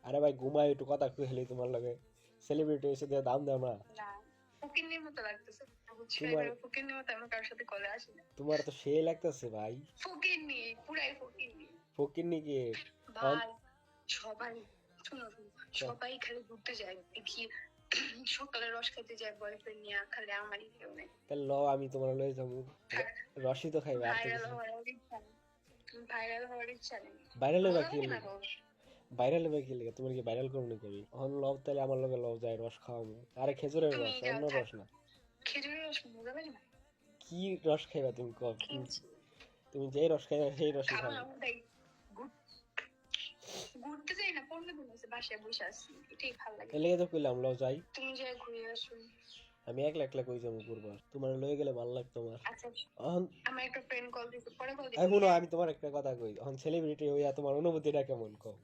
আরে ভাই ঘুমাই একটু কথা কইলি তোমার লগে সেলিব্রিটি এসে দিয়ে দাম দাও না না ফকিন্নির মতো লাগতেছে বুঝছো তোমার এবার ফকিন্নির মতো আমি কারোর সাথে কলে আসি না তোমার তো সেই লাগতেছে ভাই ফকিন্নি পুরাই ফকিন্নি ফকিন্নি কি ভাই সবাই শুনো সবাই খালি ঘুরতে যায় দেখি সকালে রস খেতে যায় বয়ফ্রেন্ড নিয়ে খালি আমারই কেউ নেই তাহলে ল আমি তোমার লয়ে যাবো রসই তো খাইবে আর তো ভাইরাল কিছু হওয়ার ইচ্ছা নেই ভাইরাল হওয়ার ইচ্ছা নেই ভাইরাল হইবা ভালো কি লাগে না লাগে রস ভাইরাল হইবা কি লাগে তোমার কি ভাইরাল করবো নাকি আমি এখন লব তাহলে আমার লগে লব যায় রস খাওয়াবো আরে খেজুরের তুমি রস যাও অন্য থাক রস না খেজুরের রস মজা লাগে না কি রস খাইবা তুমি কব কিনছি তুমি যেই রস খাইবা সেই রসই খাবো খাবো না তাই ঘুরতে যাই না 15 দিন আছে বাসায় বসে আছি এটাই ভালো লাগে তাহলে তো কইলাম ল যাই তুমি যাই ঘুরে আসো আমি একলা একলা কই যাবো ঘুরবো তোমার লয়ে গেলে ভালো লাগতো আমার আচ্ছা এখন আমার একটা ফ্রেন্ড কল দিছে পরে কল শুনো দিছি আমি তোমার একটা কথা কই এখন সেলিব্রিটি হইয়া তোমার অনুভূতিটা কেমন কও